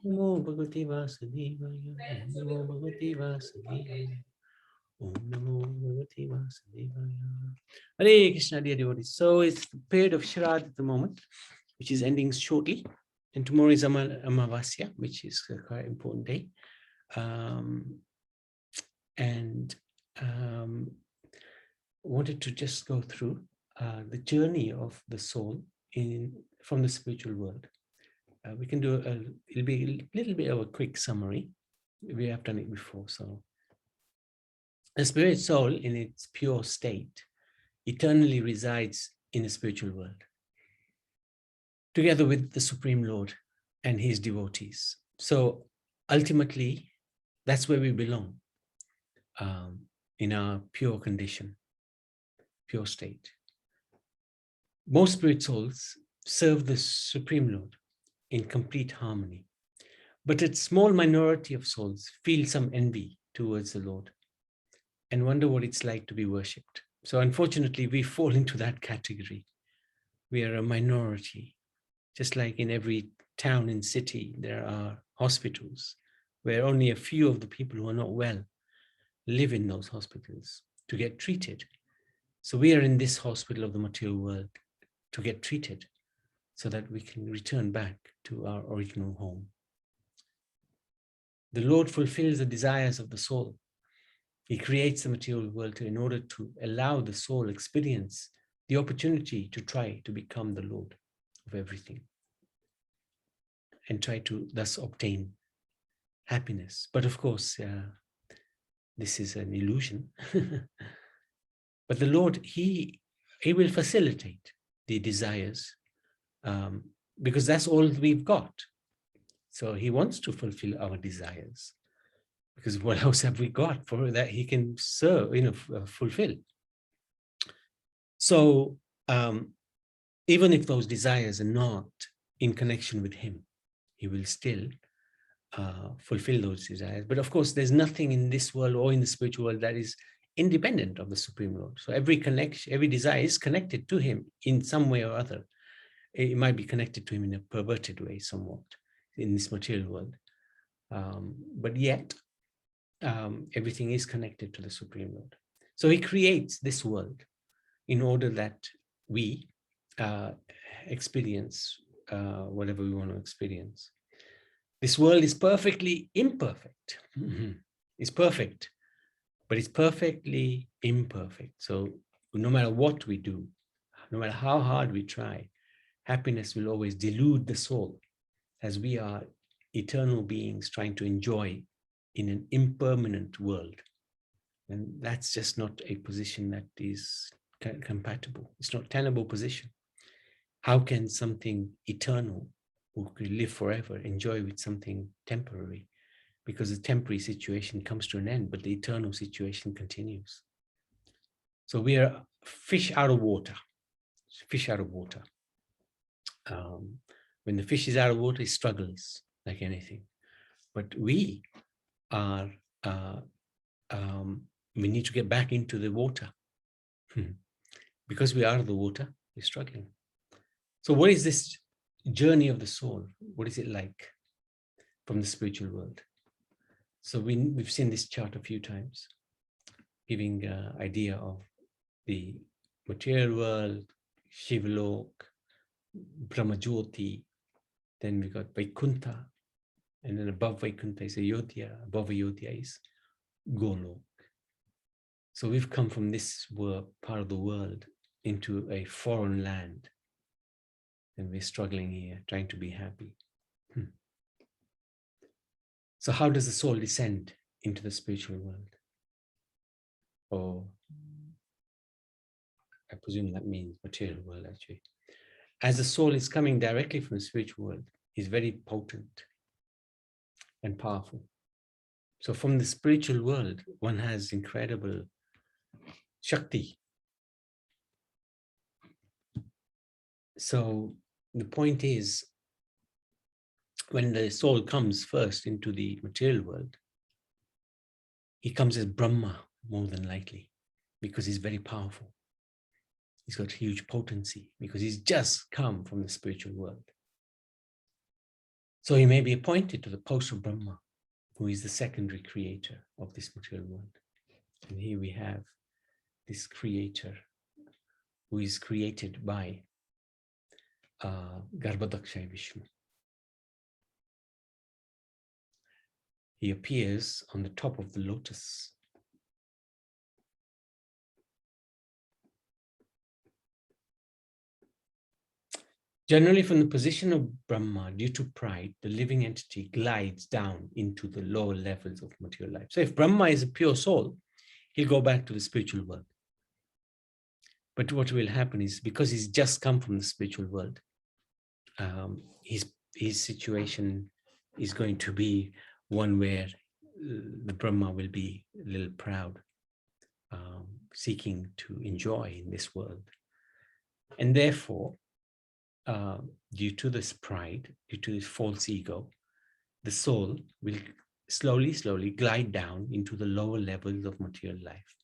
Namo Bhagavate Vasudevaya. Namo Bhagavate Vasudevaya. Om Namo Bhagavate Vasudevaya. Hare Krishna, dear devotees. So it's the period of Shraddha at the moment, which is ending shortly. And tomorrow is Amavasya, which is a quite important day. And wanted to just go through the journey of the soul from the spiritual world. We can do it'll be a little bit of a quick summary. We have done it before. So the spirit soul in its pure state eternally resides in the spiritual world, together with the Supreme Lord and his devotees. So ultimately, that's where we belong, in our pure condition, pure state. Most spirit souls serve the Supreme Lord in complete harmony, but a small minority of souls feel some envy towards the Lord and wonder what it's like to be worshipped. So unfortunately, we fall into that category. We are a minority. Just like in every town and city, there are hospitals where only a few of the people who are not well live in those hospitals to get treated. So we are in this hospital of the material world to get treated so that we can return back to our original home. The Lord fulfills the desires of the soul. He creates the material world in order to allow the soul experience the opportunity to try to become the Lord of everything and try to thus obtain happiness. But of course, this is an illusion. But the Lord, he will facilitate the desires, because that's all we've got. So he wants to fulfill our desires, because what else have we got for that he can serve, fulfill? So even if those desires are not in connection with him, he will still fulfill those desires. But of course, there's nothing in this world or in the spiritual world that is independent of the Supreme Lord. So every connection, every desire is connected to him in some way or other. It might be connected to him in a perverted way somewhat in this material world. But yet, everything is connected to the Supreme Lord. So he creates this world in order that we experience whatever we want to experience. This world is perfectly imperfect. It's perfect, but it's perfectly imperfect. So no matter what we do, no matter how hard we try, happiness will always delude the soul, as we are eternal beings trying to enjoy in an impermanent world. And that's just not a position that is compatible. It's not a tenable position. How can something eternal, who could live forever, enjoy with something temporary? Because the temporary situation comes to an end, but the eternal situation continues. So we are fish out of water. Fish out of water. When the fish is out of water, it struggles like anything. But we are, we need to get back into the water. Because we are out of the water, we're struggling. So what is this journey of the soul? What is it like from the spiritual world? So we've seen this chart a few times, giving an idea of the material world, Shivalok, Brahmajyoti, then we got Vaikuntha, and then above Vaikuntha is Ayodhya, above Ayodhya is Golok. So we've come from this part of the world into a foreign land, and we're struggling here, trying to be happy. So how does the soul descend into the spiritual world? Or I presume that means material world, actually. As the soul is coming directly from the spiritual world, is very potent and powerful. So from the spiritual world, one has incredible Shakti. So the point is, when the soul comes first into the material world, he comes as Brahma more than likely, because he's very powerful. He's got huge potency because he's just come from the spiritual world. So he may be appointed to the post of Brahma, who is the secondary creator of this material world. And here we have this creator who is created by Garbhodaksha Vishnu. He appears on the top of the lotus. Generally, from the position of Brahma, due to pride, the living entity glides down into the lower levels of material life. So if Brahma is a pure soul, he'll go back to the spiritual world. But what will happen is, because he's just come from the spiritual world, his situation is going to be one where the Brahma will be a little proud, seeking to enjoy in this world. And therefore, due to this pride, due to this false ego, the soul will slowly glide down into the lower levels of material life.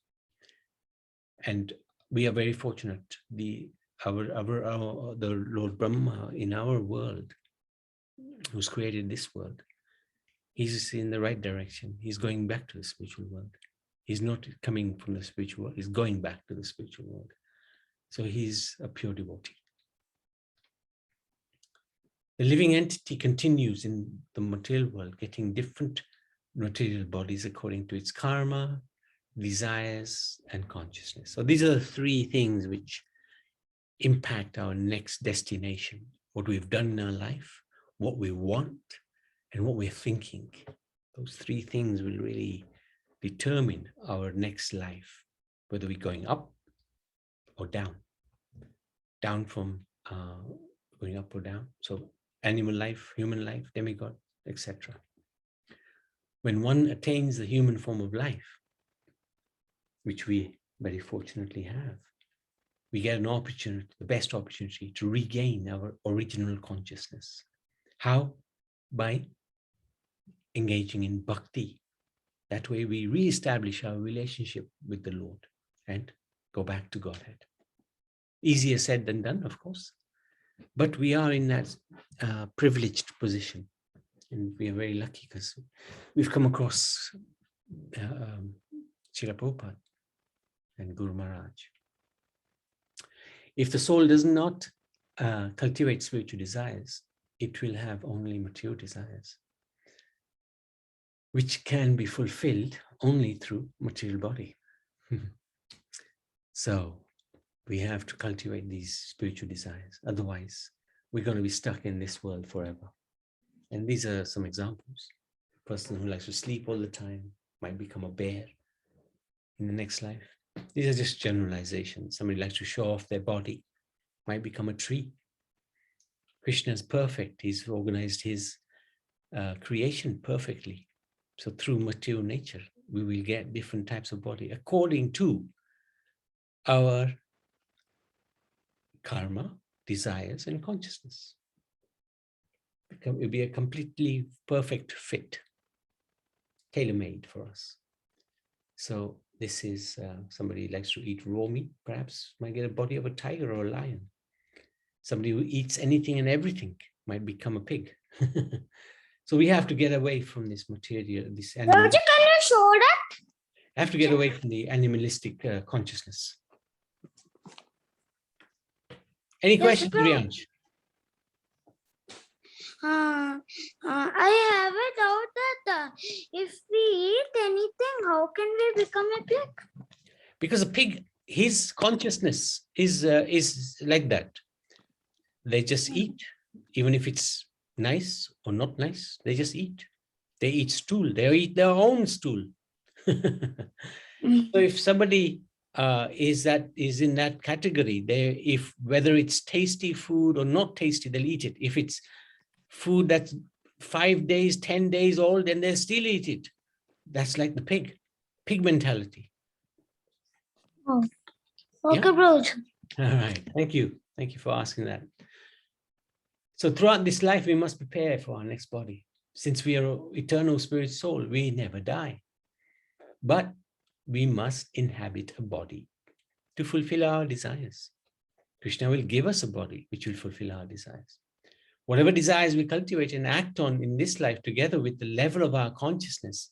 And we are very fortunate. The Lord Brahma in our world, who's created this world, he's in the right direction. He's going back to the spiritual world. He's not coming from the spiritual world. He's going back to the spiritual world. So he's a pure devotee. The living entity continues in the material world, getting different material bodies according to its karma, desires, and consciousness. So these are the three things which impact our next destination: what we've done in our life, what we want, and what we're thinking. Those three things will really determine our next life, whether we're going up or down. Down from going up or down. So animal life, human life, demigod, etc. When one attains the human form of life, which we very fortunately have, we get an opportunity, the best opportunity, to regain our original consciousness. How? By engaging in bhakti. That way we re-establish our relationship with the Lord and go back to Godhead. Easier said than done, of course. But we are in that privileged position. And we are very lucky because we've come across Srila Prabhupada and Guru Maharaj. If the soul does not cultivate spiritual desires, it will have only material desires, which can be fulfilled only through material body. So we have to cultivate these spiritual desires. Otherwise, we're going to be stuck in this world forever. And these are some examples. A person who likes to sleep all the time might become a bear in the next life. These are just generalizations. Somebody likes to show off their body, might become a tree. Krishna is perfect. He's organized his creation perfectly. So through material nature, we will get different types of body according to our karma, desires, and consciousness. It will be a completely perfect fit, tailor-made for us. So this is somebody who likes to eat raw meat, perhaps might get a body of a tiger or a lion. Somebody who eats anything and everything might become a pig. So we have to get away from this material, this animal. Can you show that? Have to get away from the animalistic consciousness. Any questions, Riansh? I have a doubt that if we eat anything, how can we become a pig? Because a pig, his consciousness is like that. They just eat, even if it's nice or not nice, they just eat. They eat stool, they eat their own stool. So if somebody is in that category, if whether it's tasty food or not tasty, they'll eat it. If it's food that's 5 days, 10 days old, then they'll still eat it. That's like the pig mentality. Oh. Okay, bro. All right, thank you for asking that. So throughout this life, we must prepare for our next body. Since we are eternal spirit soul, we never die. But we must inhabit a body to fulfill our desires. Krishna will give us a body which will fulfill our desires. Whatever desires we cultivate and act on in this life, together with the level of our consciousness,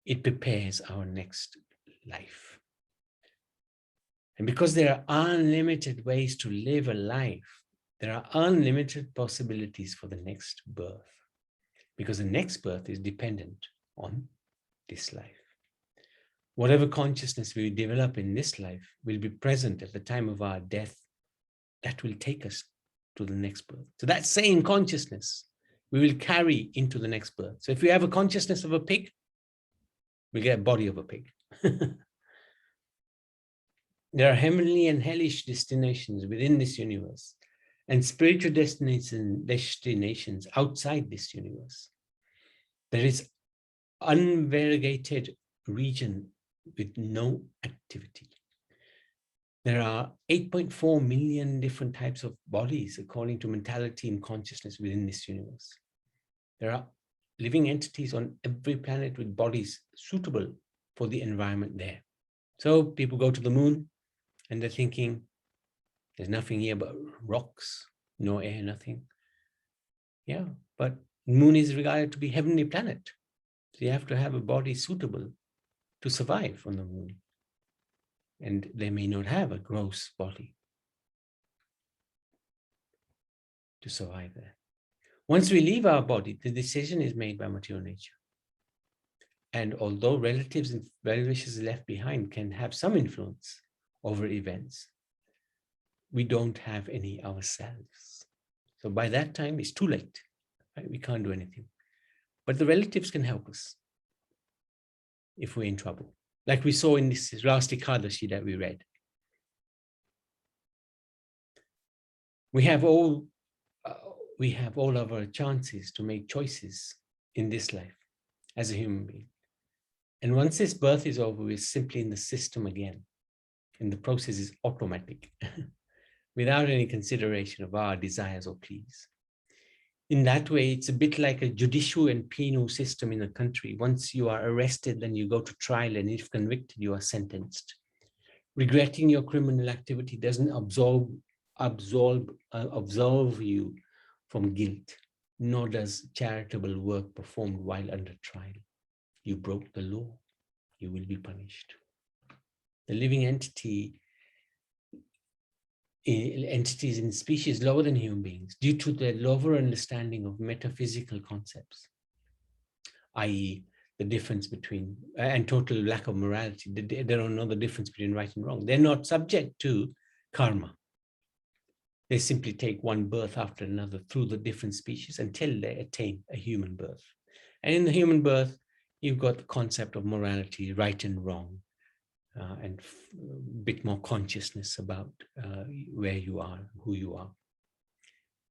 it prepares our next life. And because there are unlimited ways to live a life, there are unlimited possibilities for the next birth, because the next birth is dependent on this life. Whatever consciousness we develop in this life will be present at the time of our death. That will take us to the next birth. So that same consciousness we will carry into the next birth. So if we have a consciousness of a pig, we'll get a body of a pig. There are heavenly and hellish destinations within this universe, and spiritual destinations outside this universe. There is unvariegated region with no activity. There are 8.4 million different types of bodies according to mentality and consciousness within this universe. There are living entities on every planet with bodies suitable for the environment there. So people go to the moon and they're thinking, there's nothing here but rocks, no air, nothing. Yeah, but moon is regarded to be a heavenly planet. So you have to have a body suitable to survive on the moon. And they may not have a gross body to survive there. Once we leave our body, the decision is made by material nature. And although relatives and well-wishers left behind can have some influence over events, we don't have any ourselves. So by that time, it's too late. Right? We can't do anything. But the relatives can help us if we're in trouble. Like we saw in this last Ekadashi that we read. We have all of our chances to make choices in this life as a human being. And once this birth is over, we're simply in the system again. And the process is automatic, without any consideration of our desires or pleas. In that way, it's a bit like a judicial and penal system in a country. Once you are arrested, then you go to trial, and if convicted, you are sentenced. Regretting your criminal activity doesn't absolve you from guilt, nor does charitable work performed while under trial. You broke the law, you will be punished. The living entities in species lower than human beings, due to their lower understanding of metaphysical concepts, i.e. the difference between, and total lack of morality, they don't know the difference between right and wrong. They're not subject to karma. They simply take one birth after another through the different species until they attain a human birth. And in the human birth, you've got the concept of morality, right and wrong, and a bit more consciousness about where you are, who you are.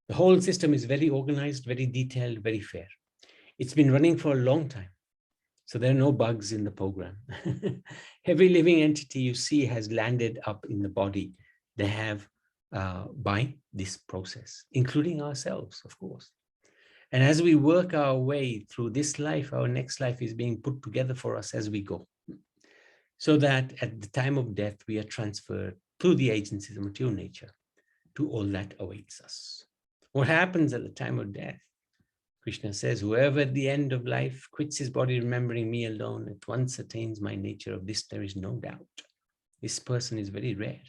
The whole system is very organized, very detailed, very fair. It's been running for a long time, so there are no bugs in the program. Every living entity you see has landed up in the body they have by this process, including ourselves, of course. And as we work our way through this life, our next life is being put together for us as we go, so that at the time of death, we are transferred through the agencies of material nature to all that awaits us. What happens at the time of death? Krishna says, whoever at the end of life quits his body remembering me alone, at once attains my nature. Of this there is no doubt. This person is very rare.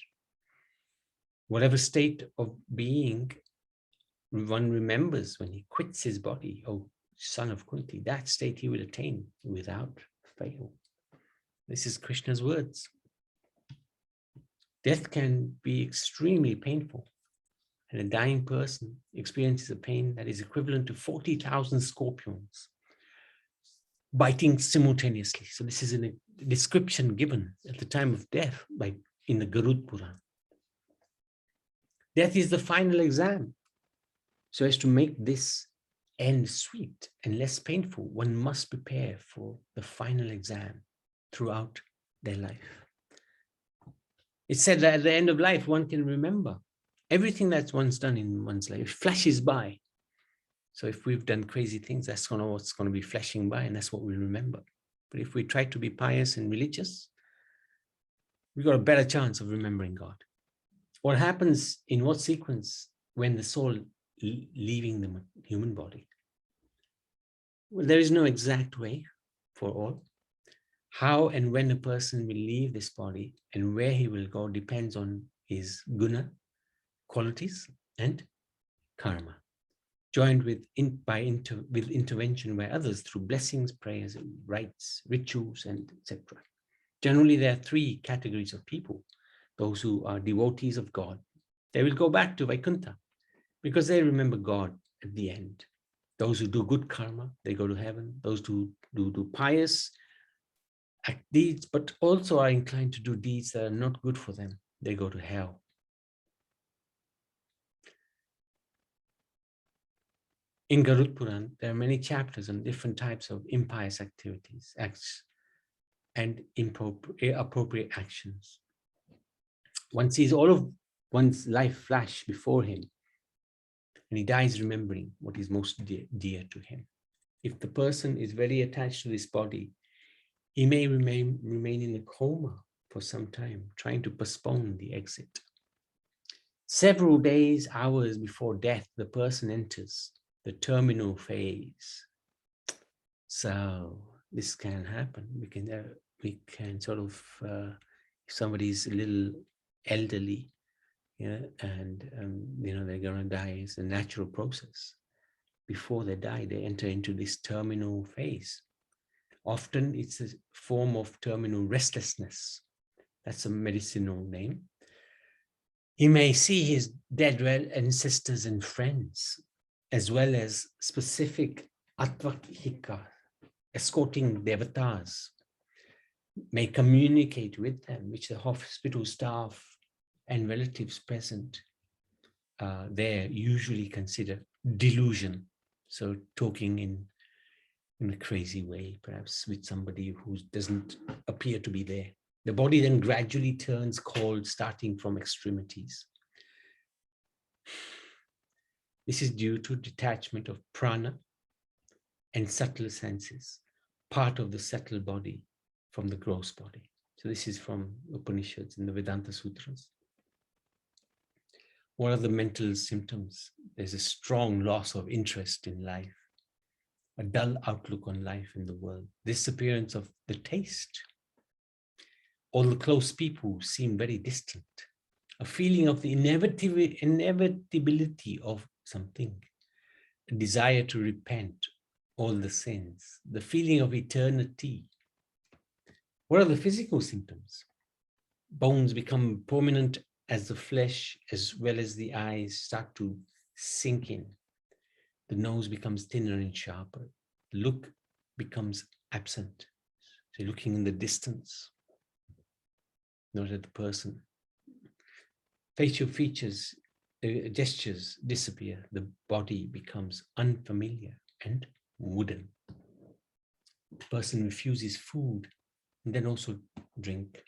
Whatever state of being one remembers when he quits his body, oh son of Kunti, that state he will attain without fail. This is Krishna's words. Death can be extremely painful, and a dying person experiences a pain that is equivalent to 40,000 scorpions biting simultaneously. So this is a description given at the time of death in the Garud Puran. Death is the final exam. So as to make this end sweet and less painful, one must prepare for the final exam throughout their life. It's said that at the end of life, one can remember everything that's once done in one's life. It flashes by. So if we've done crazy things, that's what's going to be flashing by, and that's what we remember. But if we try to be pious and religious, we've got a better chance of remembering God. What happens in what sequence when the soul leaving the human body? Well, there is no exact way for all. How and when a person will leave this body and where he will go depends on his guna, qualities, and karma, joined with intervention by others through blessings, prayers, rites, rituals, and etc. Generally, there are three categories of people. Those who are devotees of God, they will go back to Vaikuntha because they remember God at the end. Those who do good karma, they go to heaven. Those who do pious deeds, but also are inclined to do deeds that are not good for them, they go to hell. In Garud Puran, there are many chapters on different types of impious activities, acts, and appropriate actions. One sees all of one's life flash before him, and he dies remembering what is most dear to him. If the person is very attached to this body, he may remain in a coma for some time, trying to postpone the exit. Several days, hours before death, the person enters the terminal phase. So this can happen. We can sort of, if somebody's a little elderly, and they're going to die. It's a natural process. Before they die, they enter into this terminal phase. Often it's a form of terminal restlessness. That's a medicinal name. He may see his dead ancestors and friends, as well as specific Atvakhika, escorting devatas, may communicate with them, which the hospital staff and relatives present there usually consider delusion. So talking in a crazy way, perhaps with somebody who doesn't appear to be there. The body then gradually turns cold, starting from extremities. This is due to detachment of prana and subtle senses, part of the subtle body from the gross body. So this is from Upanishads and the Vedanta Sutras. What are the mental symptoms? There's a strong loss of interest in life, a dull outlook on life in the world, disappearance of the taste. All the close people seem very distant, a feeling of the inevitability of something, a desire to repent all the sins, the feeling of eternity. What are the physical symptoms? Bones become prominent as the flesh, as well as the eyes start to sink in. The nose becomes thinner and sharper. The look becomes absent. So looking in the distance, not at the person. Facial features, gestures disappear. The body becomes unfamiliar and wooden. The person refuses food and then also drink.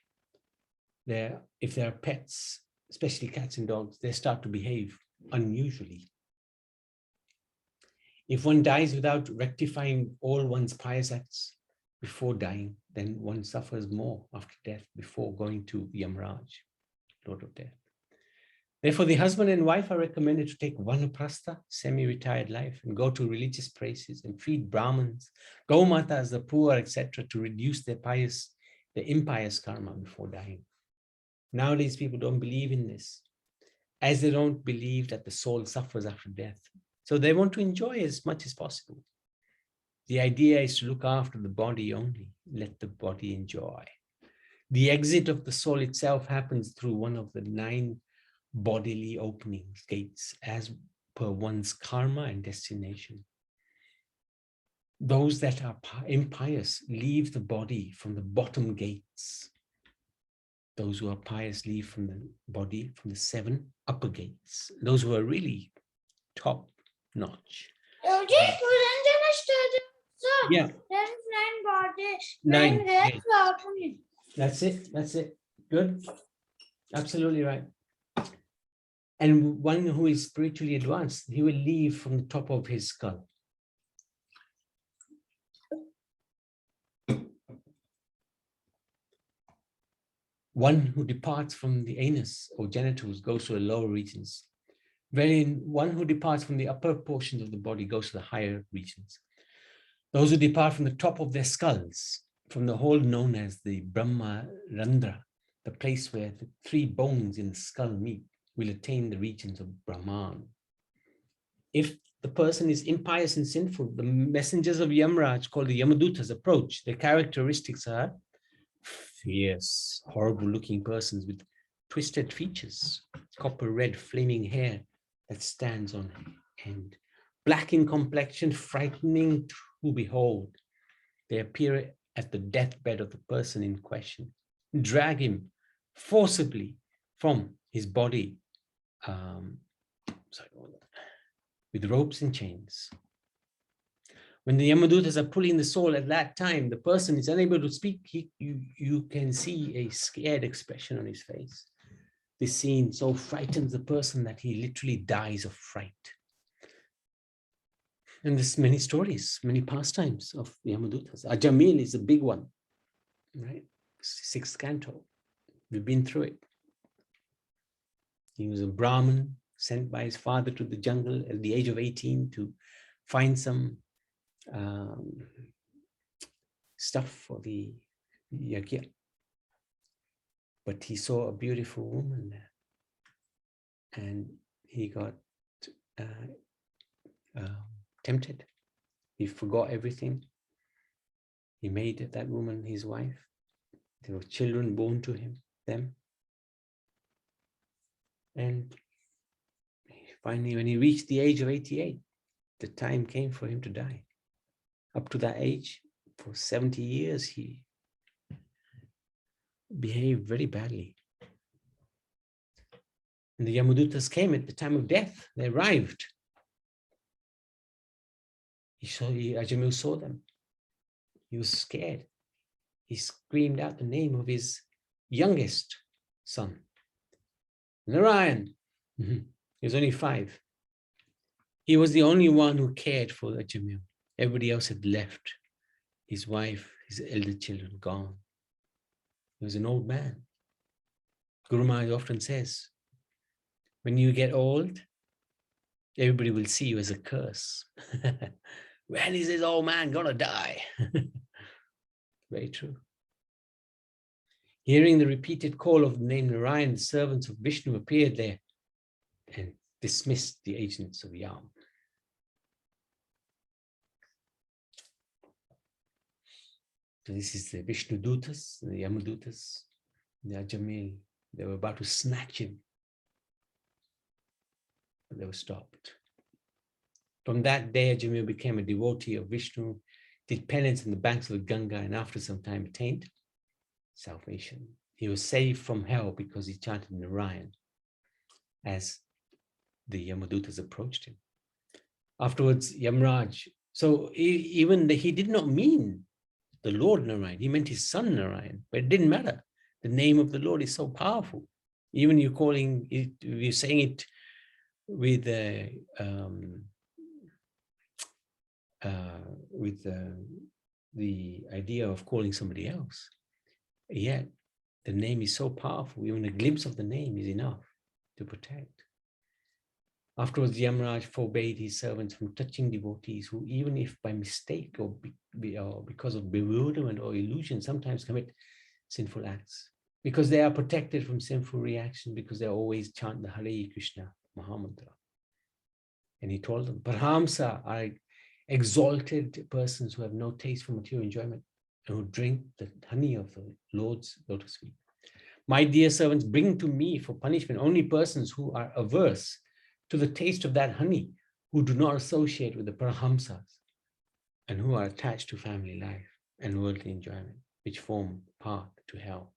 If there are pets, especially cats and dogs, they start to behave unusually. If one dies without rectifying all one's pious acts before dying, then one suffers more after death before going to Yamraj, Lord of Death. Therefore, the husband and wife are recommended to take vanaprastha, semi-retired life, and go to religious places and feed Brahmins, Gaumatas, the poor, etc., to reduce their impious karma before dying. Nowadays, people don't believe in this, as they don't believe that the soul suffers after death. So they want to enjoy as much as possible. The idea is to look after the body only, let the body enjoy. The exit of the soul itself happens through one of the 9 bodily openings, gates, as per one's karma and destination. Those that are impious leave the body from the bottom gates. Those who are pious leave from the body from the 7 upper gates. Those who are really top notch. Yeah. 9 gates. That's it. Good. Absolutely right. And one who is spiritually advanced, he will leave from the top of his skull. One who departs from the anus or genitals goes to the lower regions. wherein one who departs from the upper portions of the body goes to the higher regions. Those who depart from the top of their skulls, from the hole known as the Brahma Randra, the place where the three bones in the skull meet, will attain the regions of Brahman. If the person is impious and sinful, the messengers of Yamraj, called the Yamadutas, approach. Their characteristics are fierce, horrible-looking persons with twisted features, copper red flaming hair that stands on end, black in complexion, frightening to behold. They appear at the deathbed of the person in question, drag him forcibly from his body with ropes and chains. When the Yamadutas are pulling the soul at that time, the person is unable to speak. You can see a scared expression on his face. This scene so frightens the person that he literally dies of fright. And there's many stories, many pastimes of the Yamadutas. Ajamil is a big one, right? 6th canto. We've been through it. He was a Brahmin sent by his father to the jungle at the age of 18 to find some stuff for the yagya. But he saw a beautiful woman there, and he got tempted. He forgot everything. He made that woman his wife. There were children born to them. And finally, when he reached the age of 88, the time came for him to die. Up to that age, for 70 years, he behaved very badly. And the Yamadutas came at the time of death. They arrived. Ajamil saw them. He was scared. He screamed out the name of his youngest son, Narayan. He was only 5. He was the only one who cared for Ajamil. Everybody else had left. His wife, his elder children, gone. He was an old man. Guru Maharaj often says, when you get old, everybody will see you as a curse. When is this old man gonna die? Very true. Hearing the repeated call of the name Narayan, the servants of Vishnu appeared there and dismissed the agents of Yam. So this is the Vishnu Dutas, the Yamadutas, the Ajamil. They were about to snatch him, but they were stopped. From that day, Ajamil became a devotee of Vishnu, did penance on the banks of the Ganga, and after some time attained salvation. He was saved from hell because he chanted Narayan as the Yamadutas approached him. Afterwards, Yamraj, so he did not mean the Lord Narayan, he meant his son Narayan, but it didn't matter. The name of the Lord is so powerful. Even you're calling it, you're saying it with the idea of calling somebody else. Yet the name is so powerful, even a glimpse of the name is enough to protect. Afterwards, Yamraj forbade his servants from touching devotees who, even if by mistake or because of bewilderment or illusion, sometimes commit sinful acts, because they are protected from sinful reaction, because they always chant the Hare Krishna Mahamantra. And he told them, Parhamsa are exalted persons who have no taste for material enjoyment and who drink the honey of the Lord's lotus feet. My dear servants, bring to me for punishment only persons who are averse to the taste of that honey, who do not associate with the Parhamsas, and who are attached to family life and worldly enjoyment, which form path to hell.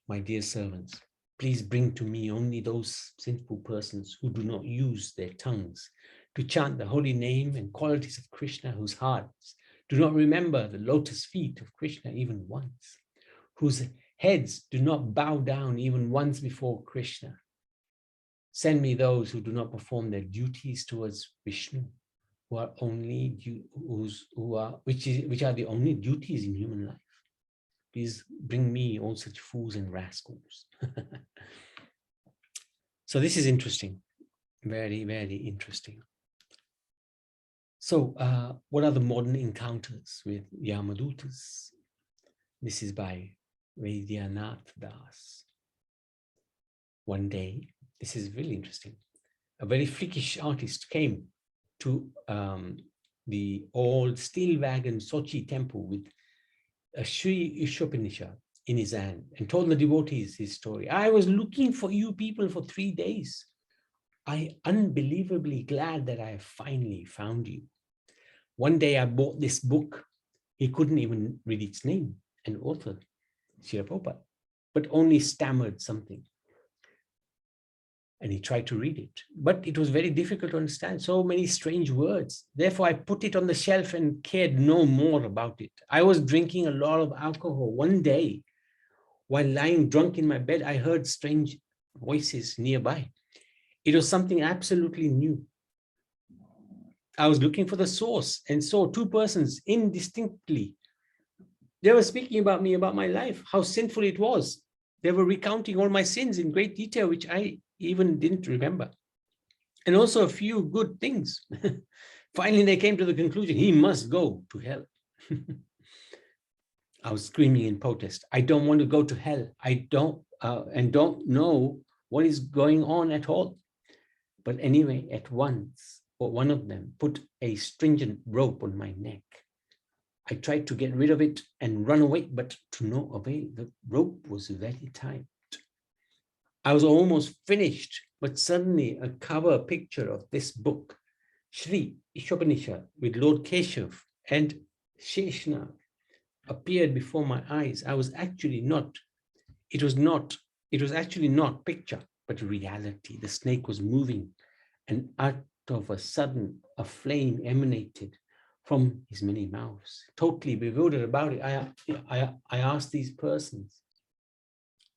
My dear servants, please bring to me only those sinful persons who do not use their tongues to chant the holy name and qualities of Krishna, whose hearts do not remember the lotus feet of Krishna even once, whose heads do not bow down even once before Krishna. Send me those who do not perform their duties towards Vishnu, which are the only duties in human life. Please bring me all such fools and rascals. So this is interesting. Very, very interesting. So what are the modern encounters with Yamadutas? This is by Vaidyanath Das. One day, this is really interesting, a very freakish artist came to the old steel wagon Sochi temple with a Sri Ishopanishad in his hand and told the devotees his story. I was looking for you people for 3 days. I unbelievably glad that I have finally found you. One day I bought this book. He couldn't even read its name, an author, Srila Prabhupada, but only stammered something. And he tried to read it, but it was very difficult to understand, so many strange words. Therefore, I put it on the shelf and cared no more about it. I was drinking a lot of alcohol. One day, while lying drunk in my bed, I heard strange voices nearby. It was something absolutely new. I was looking for the source and saw two persons indistinctly. They were speaking about me, about my life, how sinful it was. They were recounting all my sins in great detail, which I even didn't remember. And also a few good things. Finally, they came to the conclusion, he must go to hell. I was screaming in protest. I don't want to go to hell. I don't know what is going on at all. But anyway, at once, one of them put a stringent rope on my neck. I tried to get rid of it and run away, but to no avail. The rope was very tight. I was almost finished, but suddenly a cover picture of this book, Sri Ishopanishad, with Lord Keshav and Sheshnag, appeared before my eyes. It was actually not picture, but reality. The snake was moving, and out of a sudden, a flame emanated from his many mouths. Totally bewildered about it, I asked these persons,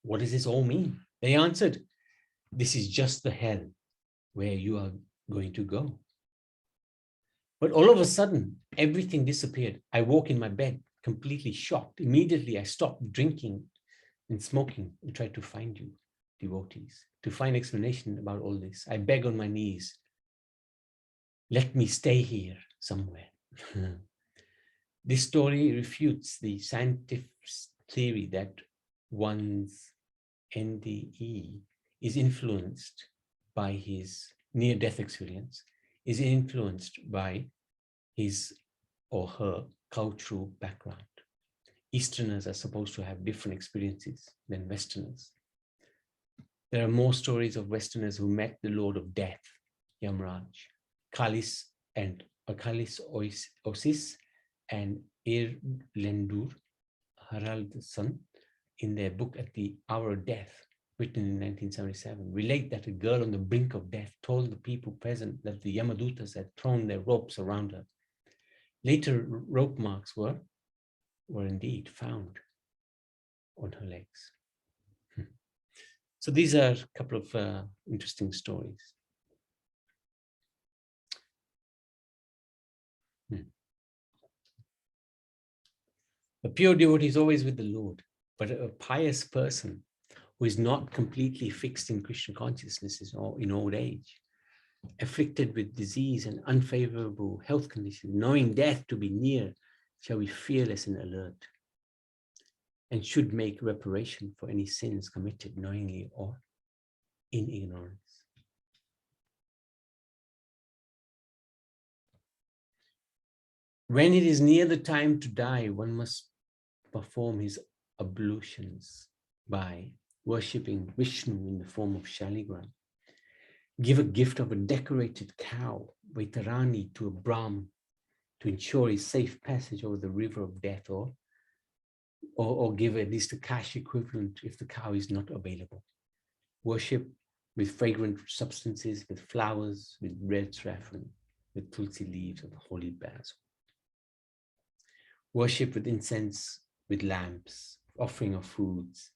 what does this all mean? They answered, this is just the hell where you are going to go. But all of a sudden, everything disappeared. I woke in my bed, completely shocked. Immediately, I stopped drinking and smoking and tried to find you, devotees, to find explanation about all this. I beg on my knees, let me stay here somewhere. This story refutes the scientific theory that one's NDE is influenced by his near-death experience, is influenced by his or her cultural background. Easterners are supposed to have different experiences than Westerners. There are more stories of Westerners who met the Lord of Death, Yamraj, Kalis Osis and Irlendur Haraldsson in their book At the Hour of Death, written in 1977, relate that a girl on the brink of death told the people present that the Yamadutas had thrown their ropes around her. Later, rope marks were indeed found on her legs. So these are a couple of interesting stories. A pure devotee is always with the Lord, but a pious person who is not completely fixed in Krishna consciousness or in old age, afflicted with disease and unfavorable health conditions, knowing death to be near, shall be fearless and alert, and should make reparation for any sins committed knowingly or in ignorance. When it is near the time to die, one must perform his ablutions by worshipping Vishnu in the form of Shaligram. Give a gift of a decorated cow, Vaitarani, to a Brahmin to ensure his safe passage over the river of death, or give at least a cash equivalent if the cow is not available. Worship with fragrant substances, with flowers, with red saffron, with tulsi leaves of the holy basil. Worship with incense, with lamps, offering of foods,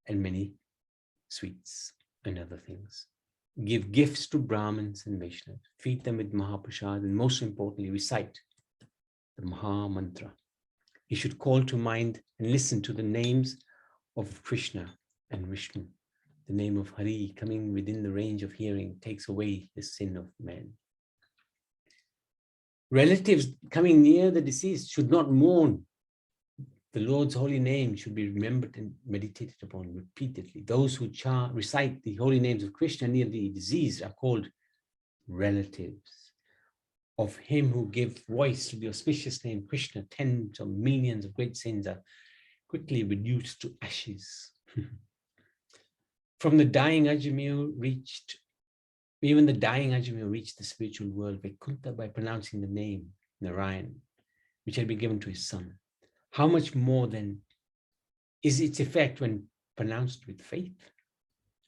and many sweets and other things. Give gifts to Brahmins and Vaishnavas, feed them with Mahaprasad, and most importantly, recite the Maha Mantra. You should call to mind and listen to the names of Krishna and Vishnu, the name of Hari coming within the range of hearing takes away the sin of man. Relatives coming near the deceased should not mourn. The Lord's holy name should be remembered and meditated upon repeatedly. Those who recite the holy names of Krishna near the deceased are called relatives of him who gave voice to the auspicious name Krishna. Tens of millions of great sins are quickly reduced to ashes. From the dying Ajamil even the dying Ajamil reached the spiritual world Vaikuntha by pronouncing the name Narayan, which had been given to his son. How much more then is its effect when pronounced with faith?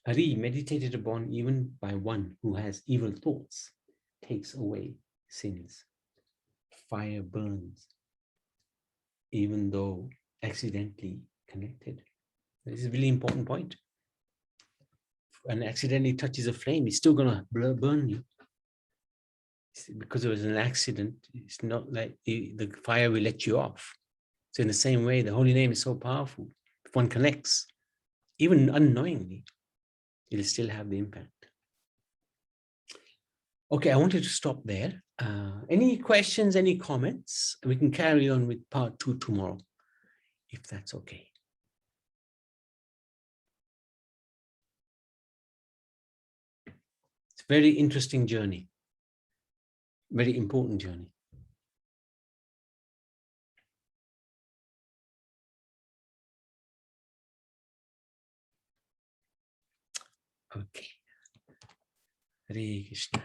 Hari, meditated upon even by one who has evil thoughts, takes away sins. Fire burns, even though accidentally connected. This is a really important point. And accidentally touches a flame, it's still going to burn you. Because it was an accident, it's not like the fire will let you off. So in the same way, the holy name is so powerful. If one connects, even unknowingly, it'll still have the impact. Okay, I wanted to stop there. Any questions, any comments? We can carry on with part 2 tomorrow, if that's okay. It's a very interesting journey, very important journey. Okay. Hare Krishna.